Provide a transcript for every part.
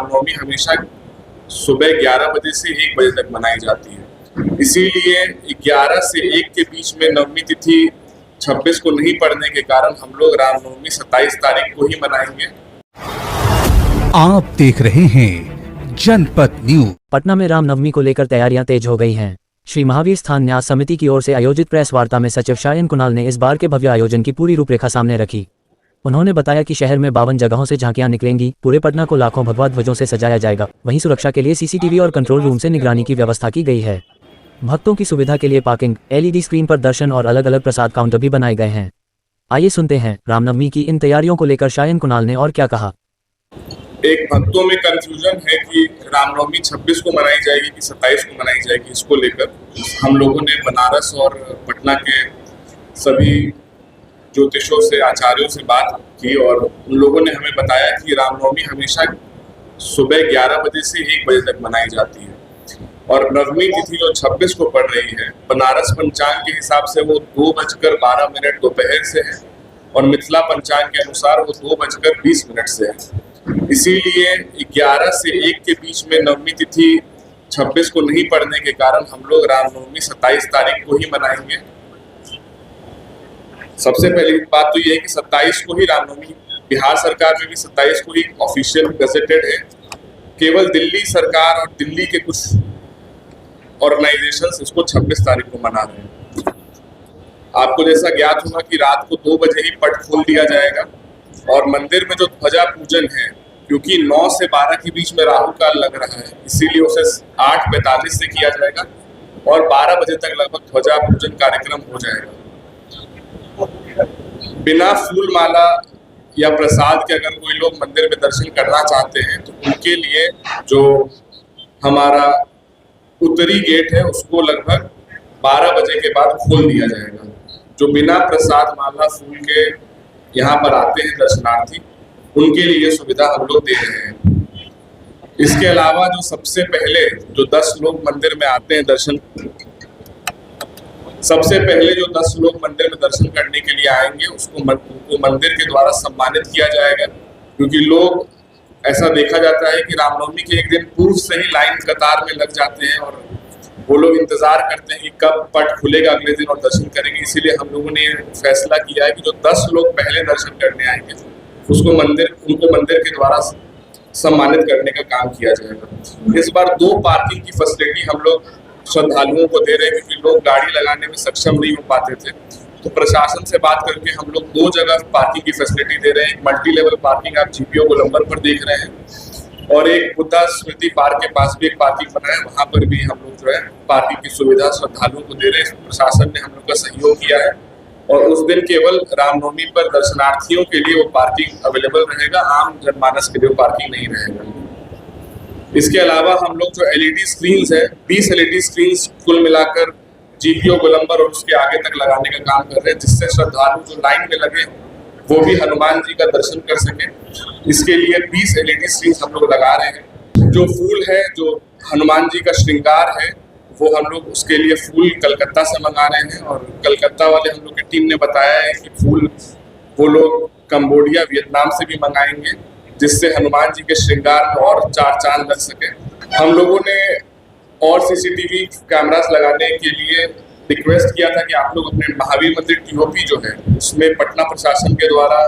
रामनवमी हमेशा सुबह 11 बजे से 1 बजे तक मनाई जाती है। इसीलिए 11 से 1 के बीच में नवमी तिथि 26 को नहीं पड़ने के कारण हम लोग रामनवमी 27 तारीख को ही मनाएंगे। आप देख रहे हैं जनपद न्यूज। पटना में रामनवमी को लेकर तैयारियां तेज हो गई हैं। श्री महावीर स्थान न्यास समिति की ओर से आयोजित प्रेस वार्ता में सचिव शायन कुणाल ने इस बार के भव्य आयोजन की पूरी रूपरेखा सामने रखी। उन्होंने बताया कि शहर में 52 जगहों से झांकियां निकलेंगी। पूरे पटना को लाखों भगवा ध्वजों से सजाया जाएगा। वहीं सुरक्षा के लिए सीसीटीवी और कंट्रोल रूम से निगरानी की व्यवस्था की गई है। भक्तों की सुविधा के लिए पार्किंग, एलईडी स्क्रीन पर दर्शन और अलग अलग प्रसाद काउंटर भी बनाए गए हैं। आइए सुनते हैं रामनवमी की इन तैयारियों को लेकर शायन कुणाल ने और क्या कहा। एक भक्तों में कंफ्यूजन है कि रामनवमी 26 को मनाई जाएगी कि 27 को मनाई जाएगी। इसको लेकर हम लोगों ने बनारस और पटना के सभी ज्योतिषों से, आचार्यों से बात की और उन लोगों ने हमें बताया कि रामनवमी हमेशा सुबह 11 बजे से 1 बजे तक मनाई जाती है और नवमी तिथि जो 26 को पड़ रही है, बनारस पंचांग के हिसाब से वो 2:12 दोपहर से है और मिथिला पंचांग के अनुसार वो 2:20 से है। इसीलिए 11 से 1 के बीच में नवमी तिथि 26 को नहीं पड़ने के कारण हम लोग रामनवमी 27 तारीख को ही मनाएंगे। सबसे पहली बात तो ये है कि 27 को ही रामनवमी, बिहार सरकार में भी 27 को ही ऑफिशियल गजेटेड है। केवल दिल्ली सरकार और दिल्ली के कुछ ऑर्गेनाइजेशंस इसको 26 तारीख को मना रहे हैं। आपको जैसा ज्ञात होगा कि रात को 2 बजे ही पट खोल दिया जाएगा और मंदिर में जो ध्वजा पूजन है, क्योंकि 9 से 12 के बीच में राहु काल लग रहा है, इसीलिए उसे 8:45 से किया जाएगा और 12 बजे तक लगभग ध्वजा पूजन कार्यक्रम हो जाएगा। बिना फूल माला या प्रसाद के अगर कोई लोग मंदिर में दर्शन करना चाहते हैं तो उनके लिए जो हमारा उत्तरी गेट है उसको लगभग 12 बजे के बाद खोल दिया जाएगा। जो बिना प्रसाद माला फूल के यहाँ पर आते हैं दर्शनार्थी, उनके लिए सुविधा हम लोग दे रहे हैं। इसके अलावा जो सबसे पहले जो 10 लोग मंदिर में आते हैं सबसे पहले जो 10 लोग मंदिर में दर्शन करने के लिए आएंगे उनको मंदिर के द्वारा सम्मानित किया जाएगा। क्योंकि लोग, ऐसा देखा जाता है कि रामनवमी के एक दिन पूर्व से ही लाइन कतार में लग जाते हैं और वो लोग इंतजार करते हैं कि कब पट खुलेगा अगले दिन और दर्शन करेंगे। इसीलिए हम लोगों ने फैसला किया है कि जो 10 लोग पहले दर्शन करने आएंगे उनको मंदिर के द्वारा सम्मानित करने का काम किया जाएगा। इस बार 2 पार्किंग की फैसिलिटी हम लोग श्रद्धालुओं को दे रहे हैं, क्योंकि लोग गाड़ी लगाने में सक्षम नहीं हो पाते थे। तो प्रशासन से बात करके हम लोग 2 जगह पार्किंग की फैसिलिटी दे रहे हैं। एक मल्टी लेवल पार्किंग आप जीपीओ गोलंबर पर देख रहे हैं और एक बुद्धा स्मृति पार्क के पास भी एक पार्किंग बना है, वहाँ पर भी हम लोग जो है पार्किंग की सुविधा श्रद्धालुओं को दे रहे हैं। प्रशासन ने हम लोग का सहयोग किया है और उस दिन केवल रामनवमी पर दर्शनार्थियों के लिए वो पार्किंग अवेलेबल रहेगा, आम जनमानस के लिए पार्किंग नहीं रहेगा। इसके अलावा हम लोग जो एलईडी स्क्रीन्स है, 20 एलईडी स्क्रीन्स कुल मिलाकर जीपीओ गोलंबर और उसके आगे तक लगाने का काम कर रहे हैं, जिससे श्रद्धालु जो लाइन में लगे वो भी हनुमान जी का दर्शन कर सके। इसके लिए 20 एलईडी स्क्रीन्स हम लोग लगा रहे हैं। जो फूल है, जो हनुमान जी का श्रृंगार है, वो हम लोग उसके लिए फूल कलकत्ता से मंगा रहे हैं और कलकत्ता वाले हम लोग की टीम ने बताया है कि फूल वो लोग कंबोडिया, वियतनाम से भी मंगाएंगे, जिससे हनुमान जी के श्रृंगार में और 4 चांद लग सके। हम लोगों ने और सीसीटीवी कैमरास लगाने के लिए रिक्वेस्ट किया था कि आप लोग अपने महावीर मंदिर टीओपी जो है उसमें पटना प्रशासन के द्वारा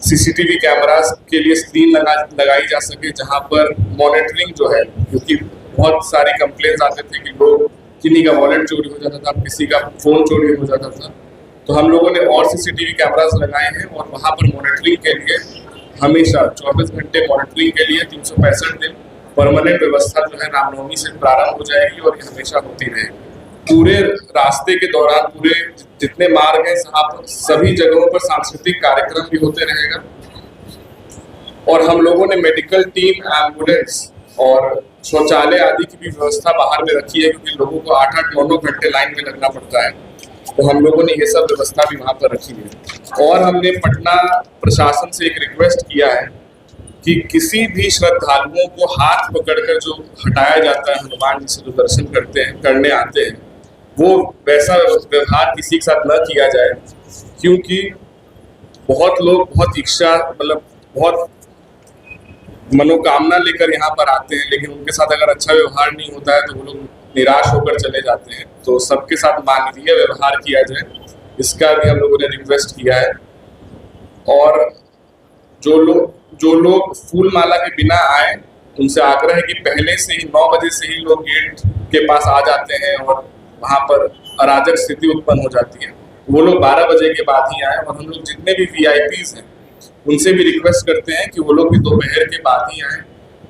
सीसीटीवी कैमरास के लिए स्क्रीन लगाई जा सके, जहां पर मॉनिटरिंग जो है, क्योंकि बहुत सारे कंप्लेंट्स आते थे कि लोग, किन्हीं का वॉलेट चोरी हो जाता था, किसी का फोन चोरी हो जाता था। तो हम लोगों ने और सीसीटीवी कैमरास लगाए हैं और वहाँ पर मॉनिटरिंग के लिए हमेशा 24 घंटे मॉनिटरिंग के लिए 365 दिन परमानेंट व्यवस्था जो है रामनवमी से प्रारंभ हो जाएगी और ये हमेशा होती रहेगी। पूरे रास्ते के दौरान पूरे जितने मार्ग हैं सभी जगहों पर सांस्कृतिक कार्यक्रम भी होते रहेगा और हम लोगों ने मेडिकल टीम, एम्बुलेंस और शौचालय आदि की भी व्यवस्था बाहर में रखी है, क्योंकि लोगों को 8-8, 9-9 घंटे लाइन में लगना पड़ता है। तो हम लोगों ने ये सब व्यवस्था भी वहाँ पर रखी है। और हमने पटना प्रशासन से एक रिक्वेस्ट किया है कि किसी भी श्रद्धालुओं को हाथ पकड़कर जो हटाया जाता है हनुमान जी से जो दर्शन करने आते हैं, वो वैसा व्यवहार किसी के साथ न किया जाए, क्योंकि बहुत लोग बहुत इच्छा, मतलब बहुत मनोकामना लेकर यहाँ पर आते हैं, लेकिन उनके साथ अगर अच्छा व्यवहार नहीं होता है तो वो लोग निराश होकर चले जाते हैं। तो सबके साथ मानवीय व्यवहार किया जाए, इसका भी हम लोगों ने रिक्वेस्ट किया है। और जो लोग फूल माला के बिना आए, उनसे आग्रह है कि पहले से ही 9 बजे से ही लोग गेट के पास आ जाते हैं और वहाँ पर अराजक स्थिति उत्पन्न हो जाती है। वो लोग 12 बजे के बाद ही आए। और हम लोग जितने भी वीआईपीज हैं उनसे भी रिक्वेस्ट करते हैं कि वो लोग भी दोपहर के बाद ही आए।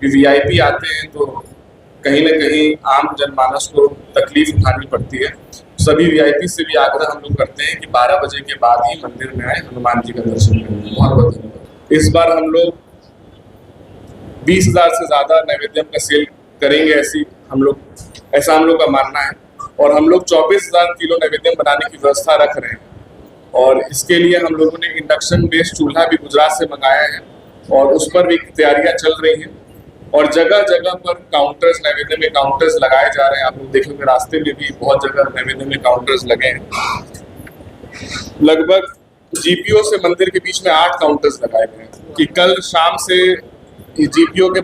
वीआईपी आते हैं तो कहीं ना कहीं आम जनमानस को तकलीफ उठानी पड़ती है। सभी वीआईपी से भी आग्रह हम लोग करते हैं कि 12 बजे के बाद ही मंदिर में आए, हनुमान जी का दर्शन करें। बहुत बहुत धन्यवाद। इस बार हम लोग 20,000 से ज़्यादा नैवेद्यम का सेल करेंगे, ऐसा हम लोग का मानना है। और हम लोग 24,000 किलो नैवेद्यम बनाने की व्यवस्था रख रहे हैं। और इसके लिए हम लोगों ने इंडक्शन बेस्ड चूल्हा भी गुजरात से मंगाया है और उस पर भी तैयारियां चल रही हैं। और जगह जगह पर काउंटर्स, नैवेद्य में काउंटर्स लगाए जा रहे हैं। आप लोग देखेंगे रास्ते में भी बहुत जगह नैवेद्य में काउंटर्स लगे हैं। लगभग जीपीओ से मंदिर के बीच में 8 काउंटर्स लगाए गए हैं कि कल शाम से जीपीओ के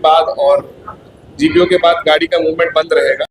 बाद गाड़ी का मूवमेंट बंद रहेगा।